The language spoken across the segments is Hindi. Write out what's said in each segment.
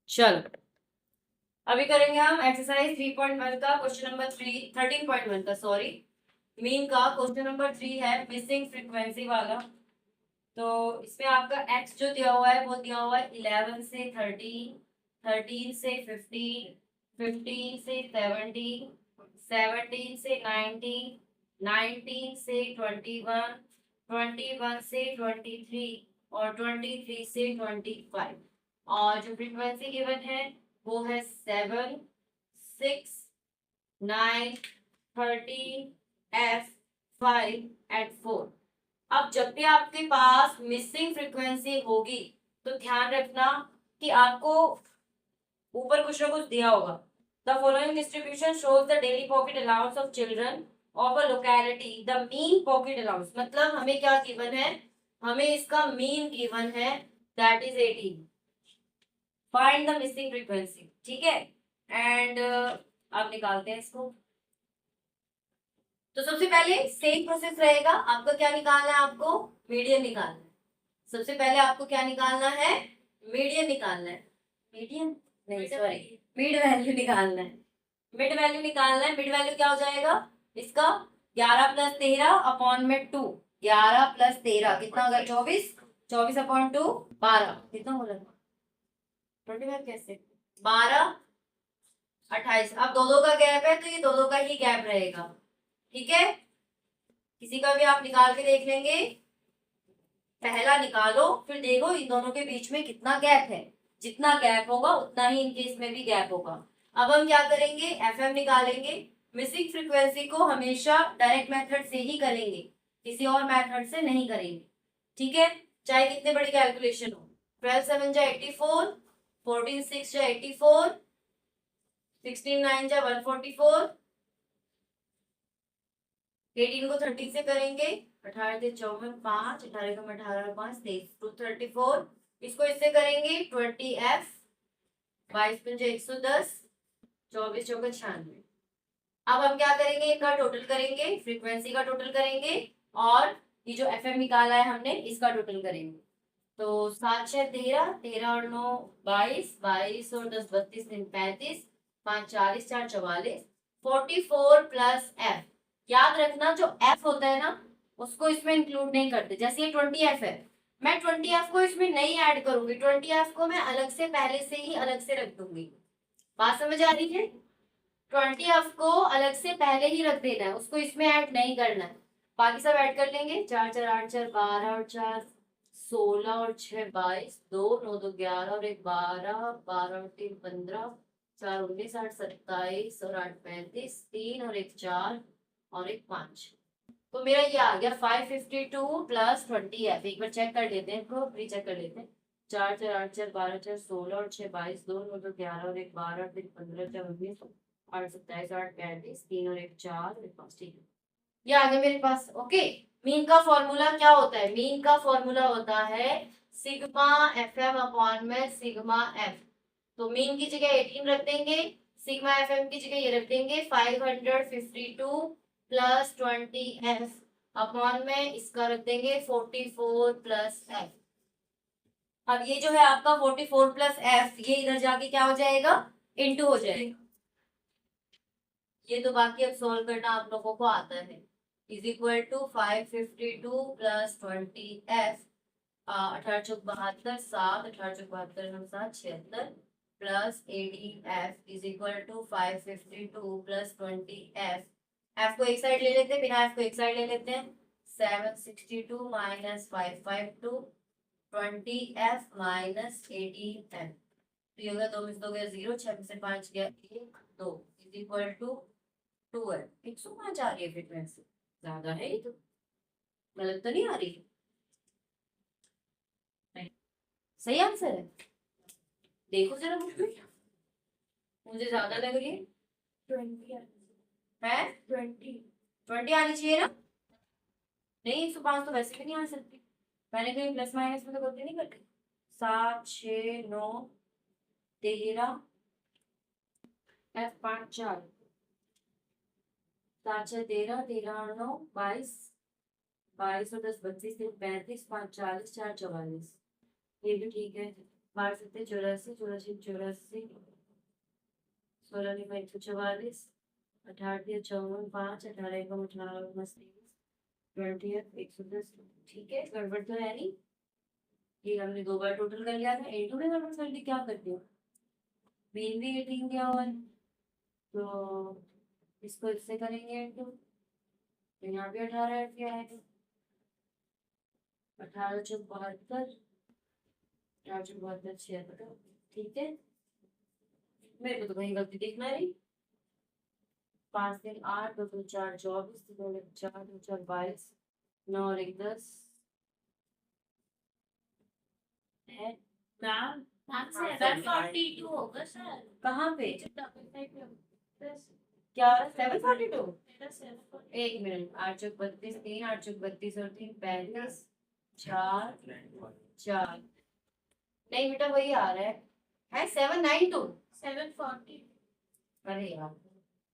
चलो अभी करेंगे हम एक्सरसाइज 3.1 का क्वेश्चन नंबर 13.1 का सॉरी मीन का क्वेश्चन नंबर 3 है मिसिंग फ्रीक्वेंसी वाला। तो इसमें आपका एक्स जो दिया हुआ है वो दिया हुआ है 11 से 13, 13 से 15, 15 से 17, 17 से 19, 19 से 21, 21 से 23 और 23 से 25। और जो फ्रीक्वेंसी गिवन है वो है 7, 6, 9, 13, F, 5 एंड 4। अब जब भी आपके पास मिसिंग फ्रीक्वेंसी होगी तो ध्यान रखना कि आपको ऊपर कुछ ना कुछ दिया होगा। The following distribution shows the daily pocket allowance of children of a locality. The mean pocket allowance मतलब हमें क्या गिवन है, हमें इसका मीन गिवन है that is 18। Find the missing frequency, ठीक है। एंड आप निकालते हैं इसको। तो सबसे पहले सेम प्रोसेस रहेगा, आपका क्या निकालना है, आपको मीडियन निकालना है। सबसे पहले आपको क्या निकालना है, मीडियन निकालना है। मीडियन नहीं सॉरी, मिड वैल्यू निकालना है। मिड वैल्यू निकालना है। मिड वैल्यू क्या हो जाएगा इसका, 11 प्लस 13 अपॉन में 2। 11 प्लस 13 कितना होगा, 24। 24 अपॉन 2 12, कितना बोला 25 कैसे, 12 28। अब दो दो का गैप है तो ये दो दो का ही गैप रहेगा, ठीक है। किसी का भी आप निकाल के देख लेंगे, पहला निकालो फिर देखो इन दोनों के बीच में कितना गैप है। जितना गैप होगा उतना ही इनके इसमें भी गैप होगा। अब हम क्या करेंगे, एफएम निकालेंगे। मिसिंग फ्रीक्वेंसी को हमेशा डायरेक्ट मेथड से ही करेंगे, किसी और मेथड से नहीं करेंगे, ठीक है। चाहे कितने बड़ी कैलकुलेशन हो। 12 7 जा 84, 14 6 जा 84, 16 9 जा 144, 18 को 30 से करेंगे, 18 से 54 5, 18 को 18 5 23 234। इसको इससे करेंगे 20F, 22 पंजे 110, 24 चौके 96। अब हम क्या करेंगे, इनका टोटल करेंगे, फ्रीक्वेंसी का टोटल करेंगे और ये जो एफएम निकाला है हमने इसका टोटल करेंगे। तो 7 6 13, 13 और 9 22, 22 और 10 32 3 35, 5 40 4 44, 44 प्लस एफ। याद रखना जो एफ होता है ना उसको इसमें इंक्लूड नहीं करते। जैसे ये 20F है, मैं 20F को इसमें नहीं ऐड करूंगी, 20F को मैं अलग से पहले से ही अलग से रख दूंगी। बात समझ आ रही है, 20F को अलग से पहले ही रख देना है, उसको इसमें ऐड नहीं करना है। बाकी सब ऐड कर लेंगे, 4 4 8 4 12 और 4 16 और 6 22, 2 9 2 11 और 1 12, 12 और 3 15, 4 19 8 27 और 8 35, 3 और 1 4 और 1 5। तो मेरा ये आ गया 552 प्लस 20F। एक बार चेक कर लेते हैं, इसको प्री चेक कर लेते हैं। 4 4 8 4 12 4 16 और 6 22, 2 9 2 11 और 1 12 3 15 4 19 8 27 8 35, 3 और 1 4 और 1 5, ठीक है। ये आ गया मेरे पास, ओके। मीन का फॉर्मूला क्या होता है, मीन का फॉर्मूला होता है sigma FM upon M sigma F. तो मीन की जगह 18 रख देंगे, सिग्मा एफएम की जगह ये रख देंगे 552 प्लस 20F अपॉन में इसका रख देंगे 44 प्लस एफ। अब ये जो है आपका 44 प्लस एफ ये इधर जाके क्या हो जाएगा, इनटू हो जाएगा। ये तो बाकी अब सॉल्व करना आप लोगों को आता है। Is equal to 552 plus 20F, 18 चौक 72 7, 18 चौक 72 9 7 76 plus 18F is equal to 552 plus 20F। F को एक साइड ले लेते हैं, बिना F को एक साइड ले लेते हैं। 762 माइनस 552, 20F माइनस 18F। तो ये होगा 2 में से 2 गया 0, 6 में से 5 गया 1 2 इज इक्वल टू 2 है। 105 आ रही है फ्रीक्वेंसी, ज्यादा है ये तो, गलत तो नहीं आ रही, नहीं सही आंसर है। देखो जरा मुझे ज्यादा लग रही है। 20 है, 20 आनी चाहिए ना। नहीं 105 तो वैसे भी नहीं आ सकती, मैंने कहीं प्लस माइनस में तो गलती नहीं करती। 7 6 9 13 F 5 4, 7 6 13, 13 और 9 22, 22 और 10 32 3 35, 5 40 4 44, ये भी ठीक है। 12 84 84 16 नहीं 144 18 54 5 18 का 18 20 110। ठीक है, गड़बड़ तो है नहीं। ये हमने 2 बार टोटल कर लिया था, 8 में गड़बड़ कर दी, क्या करती हूँ, मेन भी 18 क्या हुआ है, तो इसको इससे करेंगे इंटू, तो यहाँ भी 18 ऐड किया है, 18 चौक 72, 18 चौक 72 76। ठीक है, मेरे को तो कहीं गलती दिखना नहीं। 5 3 8 2 2 4 24 2 1 4 2 4 22 9 और 1 10 है। मैम मैम 742 होगा सर। कहाँ पे प्लस क्या 742? 742 एक मिनट, 8 चौक 32 3 8 चौक 32 और 3 35 4 4। नहीं बेटा वही आ रहा है 792। 740। अरे यार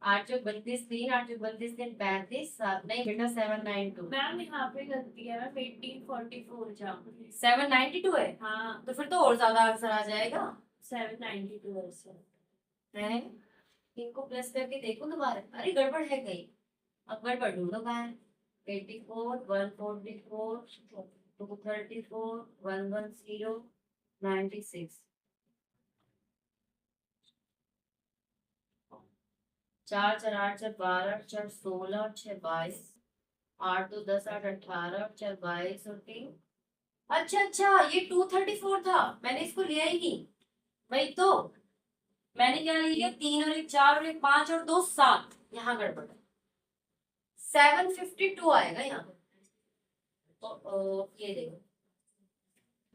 8 चौक 32 3 8 चौक 32 3 35 7। नहीं बेटा 792। मैम यहाँ पे गलती है मैम 1844 जाऊंगी। 792 है, हाँ तो फिर तो और ज्यादा आंसर आ जाएगा। 792 है सर। है, इनको प्लस करके देखो दोबारा, अरे गड़बड़ है कहीं, अब गड़बड़ ढूंढो कहाँ है। 84 144 234 110 96। 4 4 8 4 12 4 16 6 22 8 2 10 8 18 4 22 और 3। अच्छा अच्छा, ये 234 था, मैंने इसको लिया ही नहीं। वही तो मैंने क्या लिया, 3 और 1 4 और 1 5 और 2 7। यहाँ गड़बड़ है, 752 आएगा यहाँ पे। ये देखो,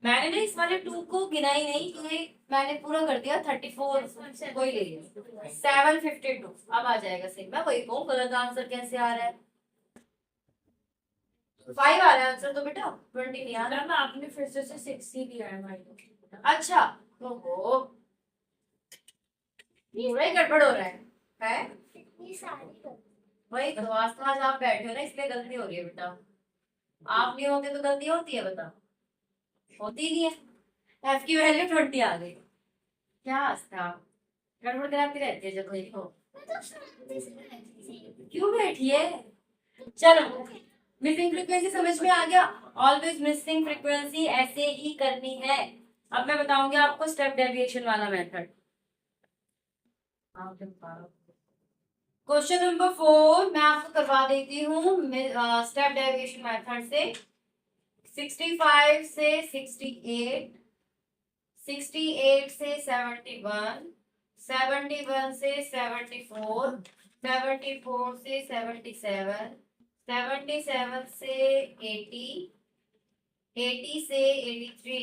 मैंने ना इस वाले 2 को गिना ही नहीं, ये मैंने पूरा कर दिया 34 कोई ले लिया 752। अब आ जाएगा सही, मैं वही कहूँ गलत आंसर कैसे आ रहा है। 5 आ रहा है आंसर तो बेटा, 20 नहीं आ रहा। मैम आपने फिर से 60 दिया है भाई। अच्छा, ओहो पूरा ही गड़बड़ हो रहा है इतनी सारी वही तो, आज आप बैठे हो ना इसलिए गलती हो रही है बेटा, आप नहीं होते तो गलती होती है, बता होती नहीं है। एफ की वैल्यू 20 आ गई, क्या था, गड़बड़ कराती रहती है जब देखो। क्यों बैठी है, चलो मिसिंग फ्रीक्वेंसी समझ में आ गया। ऑलवेज मिसिंग फ्रीक्वेंसी ऐसे ही करनी है। अब मैं बताऊंगी आपको स्टेप डेविएशन वाला मेथड। क्वेश्चन नंबर 4 मैं आपको करवा देती हूँ स्टेप डेविएशन मेथड से। 65 से 68, 68 से 71, 71 से 74, 74 से 77, 77 से 80, 80 से 83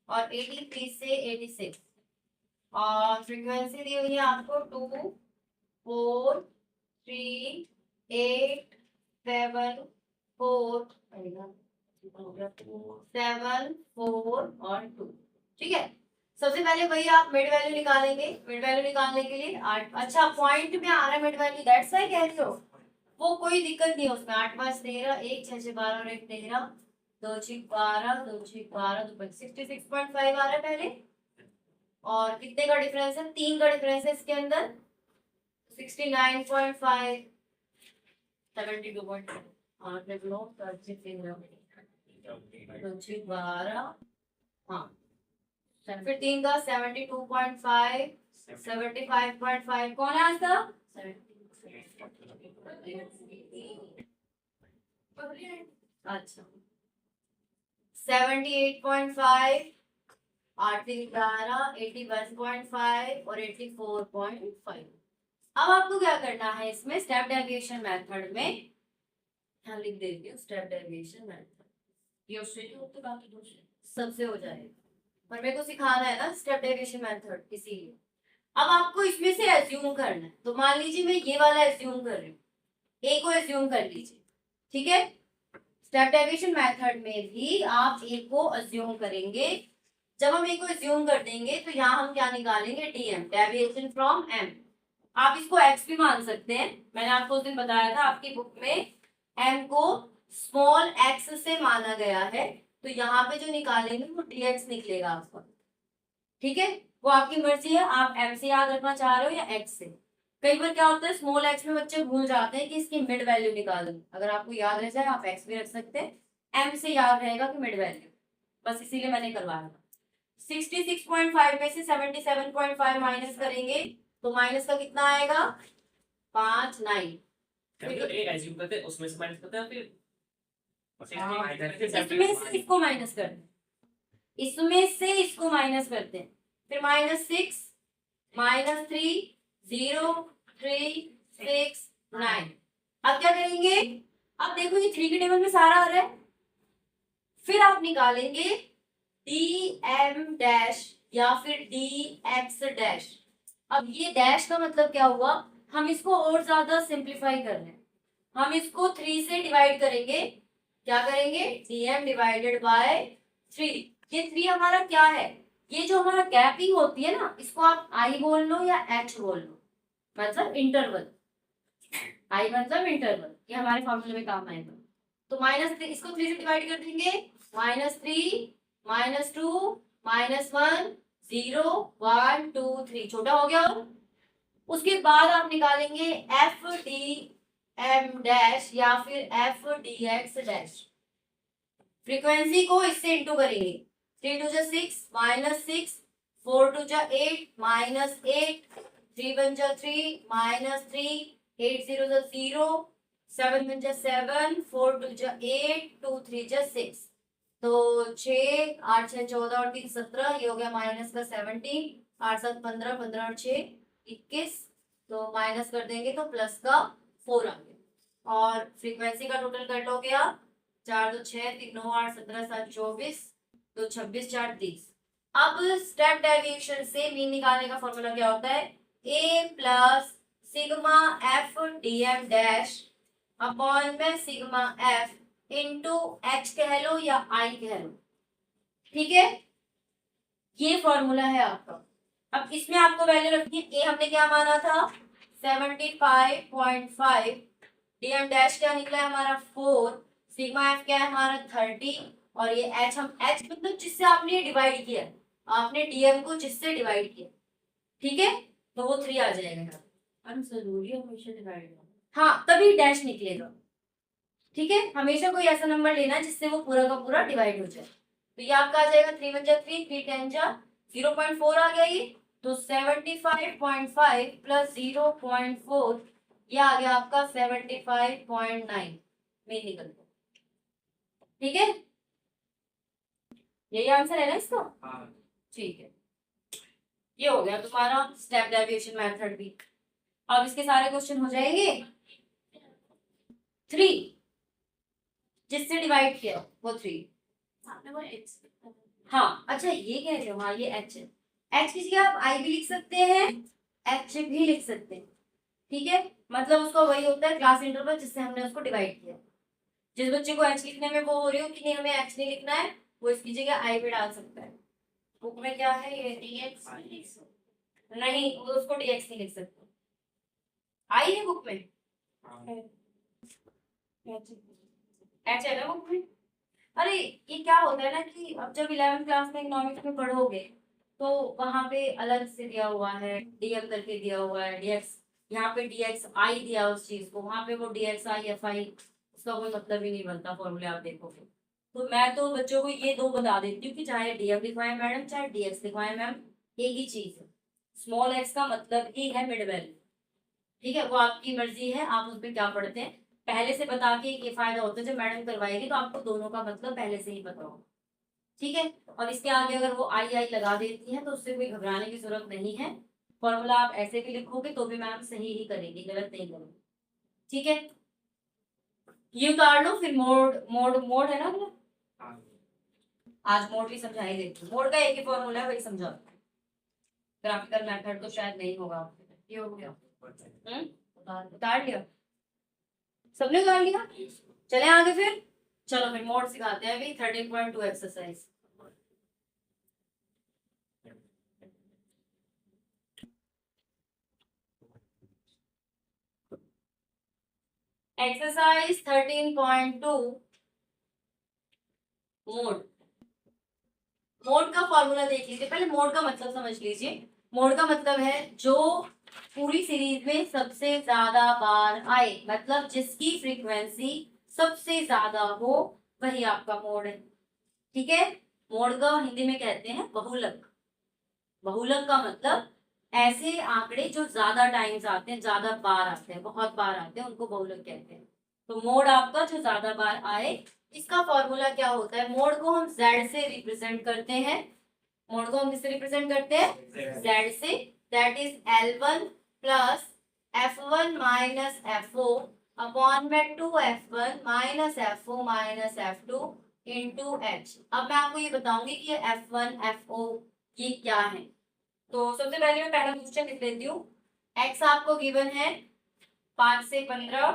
और 83 से 86। और फ्रीक्वेंसी दी हुई है आपको 2 4 3 8 7 4 7 4 और 2। ठीक है, सबसे पहले वही आप मिड वैल्यू निकालेंगे। मिड वैल्यू निकालने के लिए 8, अच्छा पॉइंट में आ रहा है मिड वैल्यू, दैट्स व्हाई कह रही हो, वो कोई दिक्कत नहीं है उसमें। 8 5 13 1 6 6 12 और 1 13 2 6 12 2 6 12 2 66.5 आ रहा है पहले। और कितने का डिफरेंस है, 3 का डिफरेंस है इसके अंदर, 69.5 72.5 8 लिख लो 12। हाँ फिर 3 का 72.5 75.5 कौन है आंसर, अच्छा 78.5 8 11 81.5 और 84.5। अब आपको क्या करना है इसमें स्टेप डेविएशन मेथड में, हम लिख देती हूँ स्टेप डेविएशन मेथड, ये उससे जो तो बाकी दूसरे सबसे हो जाएगा, पर मेरे को सिखाना है ना स्टेप डेविएशन मेथड, इसीलिए। अब आपको इसमें से एज्यूम करना है, तो मान लीजिए मैं ये वाला एज्यूम कर रही हूँ, ए को एज्यूम कर लीजिए। ठीक है, स्टेप डेविएशन मेथड में भी आप ए को एज्यूम करेंगे। जब हम ए को एज्यूम कर देंगे तो यहाँ हम क्या निकालेंगे, डीएम डेविएशन फ्रॉम एम। आप इसको एक्स भी मान सकते हैं, मैंने आपको उस दिन बताया था आपकी बुक में एम को स्मॉल एक्स से माना गया है, तो यहाँ पे जो निकालेंगे वो डीएक्स निकलेगा आपका। ठीक है, वो आपकी मर्जी है, आप एम से याद रखना चाह रहे हो या एक्स से। कई बार क्या होता है स्मॉल एक्स में बच्चे भूल जाते हैं कि इसकी मिड वैल्यू निकालनी, अगर आपको याद रह जाए आप एक्स भी रख सकते हैं, एम से याद रहेगा कि मिड वैल्यू, बस इसीलिए मैंने करवाया था। 66.5 में से 77.5 माइनस करेंगे तो माइनस का कितना आएगा 5 9। हम तो ए एज्यूम करते हैं उसमें से माइनस करते हैं फिर इसमें से इसको माइनस करते हैं, इसमें से इसको माइनस करते हैं, फिर -6 -3 0 3 6 9। अब क्या करेंगे, अब देखो ये 3 के टेबल में सारा आ रहा है, फिर आप निकालेंगे डी एम डैश या फिर डी एक्स डैश। अब ये डैश का मतलब क्या हुआ, हम इसको और ज्यादा सिंप्लीफाई कर रहे हैं, हम इसको 3 से डिवाइड करेंगे, क्या करेंगे dm डिवाइडेड बाय 3। ये 3 हमारा क्या है, ये जो हमारा गैपिंग होती है ना, इसको आप आई बोल लो या एच बोल लो, मतलब इंटरवल, आई मतलब इंटरवल, ये हमारे फॉर्मूले में काम आएगा। तो -3 इसको 3 से डिवाइड कर देंगे, -3 -2 -1 0 1 2 3, छोटा हो गया। उसके बाद आप निकालेंगे एफ डी एम डैश या फिर F D x dash, frequency को इससे इंटू करेंगे, 3 2 6 -6 4 2 8 -8 3 1 3 -3 8 0 0 7 1 7 4 2 8 2 3 6। तो 6 8 6 14 और 3 17, ये हो गया माइनस का 17, 8 7 15 15 और 6 21, तो माइनस कर देंगे तो प्लस का 4 आ गया, और फ्रीक्वेंसी का टोटल कट हो गया 4 2 6 3 9 8 17 7 24 तो 26 4 30। अब स्टेप डेविएशन से मीन निकालने का फॉर्मूला क्या होता है, a plus sigma F D M dash upon M sigma F into H कह लो या आई कह लो, ठीक है, ये फॉर्मूला है आपका। अब इसमें आपको वैल्यू रखनी है, ए हमने क्या माना था 75.5, डीएम डैश क्या निकला है हमारा 4, सिग्मा एफ क्या है हमारा 30, और ये एच हम एच मतलब जिससे आपने डिवाइड किया, आपने डीएम को जिससे डिवाइड किया, ठीक है, तो वो 3 आ जाएगा। जरूरी है हमेशा डिवाइड करना। हाँ तभी डैश निकलेगा, ठीक है, हमेशा कोई ऐसा नंबर लेना जिससे वो पूरा का पूरा डिवाइड हो जाए। तो ये आपका आ जाएगा 3 1 3 3 10 0.4 आ गया ये, तो 75.5 प्लस 0.4, ये आ गया आपका 75.9 में निकल गया, ठीक है, यही आंसर है ना इसका, ठीक है, ये हो गया तुम्हारा स्टेप डेविएशन मेथड भी। अब इसके सारे क्वेश्चन हो जाएंगे। 3 जिससे डिवाइड किया वो 3, आपने वो एक्स हाँ अच्छा ये कह रहे हो, हाँ ये एच है, एच की जगह आप आई भी लिख सकते हैं, एच भी लिख सकते हैं, ठीक है, मतलब उसका वही होता है क्लास इंटरवल जिससे हमने उसको डिवाइड किया। जिस बच्चे को एच लिखने में वो हो रही हो कि नहीं हमें एच नहीं लिखना है, वो इसकी जगह आई भी डाल सकता है। बुक में क्या है ये डीएक्स नहीं, वो उसको डीएक्स नहीं लिख सकते, आई है बुक में, एच है ना बुक में। अरे ये क्या होता है ना कि अब जब 11th क्लास में इकोनॉमिक्स में पढ़ोगे तो वहां पे अलग से दिया हुआ है, डीएम करके दिया हुआ है, डीएक्स यहाँ पे डीएक्स आई दिया उस चीज को, वहां पे वो डीएक्स आई एफ आई, उसका कोई मतलब ही नहीं बनता फॉर्मूले आप देखोगे। तो मैं तो बच्चों को ये दो बता देती हूँ कि चाहे डीएम लिखवाए मैडम चाहे डीएक्स लिखवाए मैम, एक ही चीज है, स्मॉल एक्स का मतलब ही है मिड वैल्यू, ठीक है, वो आपकी मर्जी है आप उसमें क्या पढ़ते हैं, पहले से बता के ये फायदा होता है जब मैडम करवाएगी तो आपको दोनों का मतलब पहले से ही पता होगा, ठीक है। और इसके आगे अगर वो आई आई लगा देती है तो उससे कोई घबराने की जरूरत नहीं है, फॉर्मूला आप ऐसे भी लिखोगे तो भी मैम सही ही करेगी, गलत नहीं करेगी, ठीक है। ये उतार लो, फिर मोड मोड मोड है ना अगला, आज मोड भी समझाई देती हूँ, मोड का एक ही फॉर्मूला है वही समझा, ग्राफिकल मेथड तो शायद नहीं होगा, ये हो गया, उतार लिया, सबने उतार लिया, चले आगे फिर, चलो फिर मोड सिखाते हैं अभी 13.2 एक्सरसाइज। Exercise 13.2 mode. मोड का फॉर्मूला देख लीजिए, पहले मोड का मतलब समझ लीजिए। मोड का मतलब है जो पूरी सीरीज में सबसे ज्यादा बार आए, मतलब जिसकी फ्रीक्वेंसी सबसे ज्यादा हो, वही आपका मोड है। ठीक है, मोड का हिंदी में कहते हैं बहुलक। बहुलक का मतलब ऐसे आंकड़े जो ज्यादा टाइम्स आते हैं, ज्यादा बार आते हैं, बहुत बार आते हैं, उनको बहुलक कहते हैं। तो मोड आपका जो ज्यादा बार आए, इसका फॉर्मूला क्या होता है? मोड को हम z से रिप्रेजेंट करते हैं। मोड को हम किससे रिप्रेजेंट करते हैं? z से। That is L1 plus F1 minus FO upon में 2F1 minus FO minus F2 into H। अब मैं आपको ये बताऊंगी कि ये F1 FO ये क्या है। तो सबसे पहले मैं पहला क्वेश्चन लिख लेती हूँ। x आपको गिवन है 5 से 15,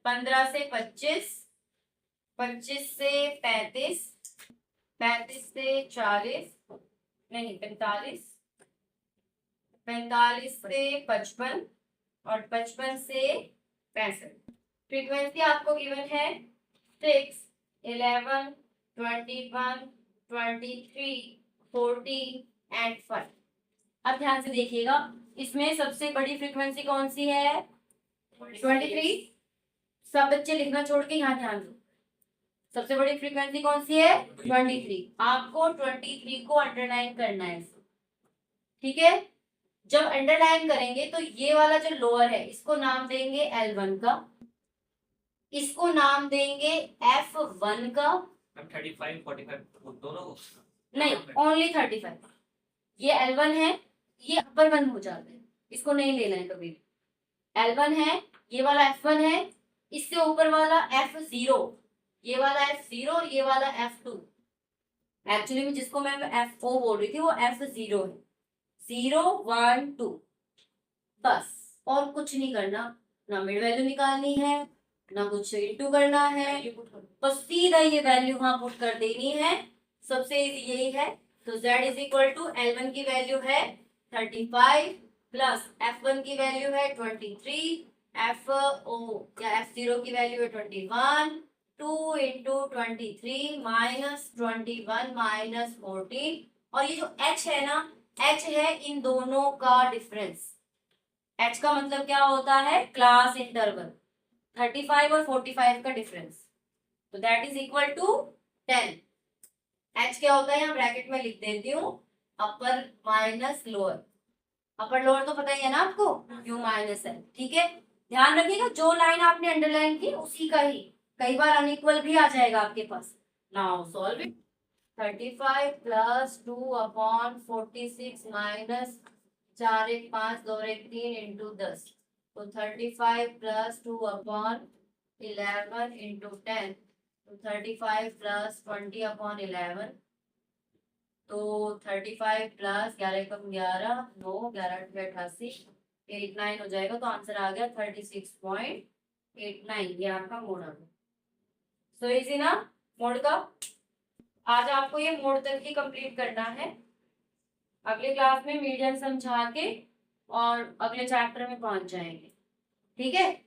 15 से 25, 25 से 35, 35 से 40, नहीं 45, 45 से 55 और 55 से 65। फ्रीक्वेंसी आपको गिवन है 6, 11, 21, 23, 14 एंड 5। अब ध्यान से देखिएगा, इसमें सबसे बड़ी फ्रीक्वेंसी कौन सी है? 23। सब बच्चे लिखना छोड़ के यहाँ ध्यान दो। सबसे बड़ी फ्रीक्वेंसी कौन सी है? 23। आपको 23 को अंडरलाइन करना है। ठीक है, जब अंडरलाइन करेंगे तो ये वाला जो लोअर है इसको नाम देंगे L1 का, इसको नाम देंगे F1 का। 35 45 दोनों नहीं, ओनली 35। ये L1 है, ये अपर वन हो जाता है, इसको नहीं लेना है कभी। L1 है, ये वाला F1 है, इससे ऊपर वाला F0, ये वाला F0 और ये वाला F2। एक्चुअली में जिसको मैं FO बोल रही थी वो F0 है। 0 1 2, बस और कुछ नहीं करना, ना मिड वैल्यू निकालनी है, ना कुछ इंटू करना है, बस सीधा ये वैल्यू वहां पुट कर देनी है। सबसे इजी यही है। तो z is equal to L1 की वैल्यू है 35 प्लस F1 की वैल्यू है 23, F0 की वैल्यू है 21, 2 इंटू 23 माइनस 21 माइनस 14, और ये जो h है ना, h है इन दोनों का डिफरेंस। h का मतलब क्या होता है? Class interval. 35 और 45 का डिफरेंस, तो that is equal to 10। h क्या होता है? यहाँ ब्रैकेट में लिख देती हूँ, अपर माइनस लोअर। अपर लोअर तो पता ही है ना आपको, u माइनस l। ठीक है, ध्यान रखिएगा जो लाइन आपने अंडरलाइन की उसी का ही, कई बार अनइक्वल भी आ जाएगा आपके पास। Now solve it. 35 plus 2 upon 46 minus 4 1 5 2 1 3 into 10, तो 35 प्लस 2 अपॉन 11 इंटू 10, तो 35 प्लस 20 अपॉन 11, तो 35 प्लस 11 कम 11 9 11 88 89 हो जाएगा। तो आंसर आ गया 36.89। ये आपका मोड आ गया। सो इजी ना मोड का। आज आपको ये मोड तक ही कंप्लीट करना है। अगले क्लास में मीडियन समझा के और अगले चैप्टर में पहुंच जाएंगे। ठीक है।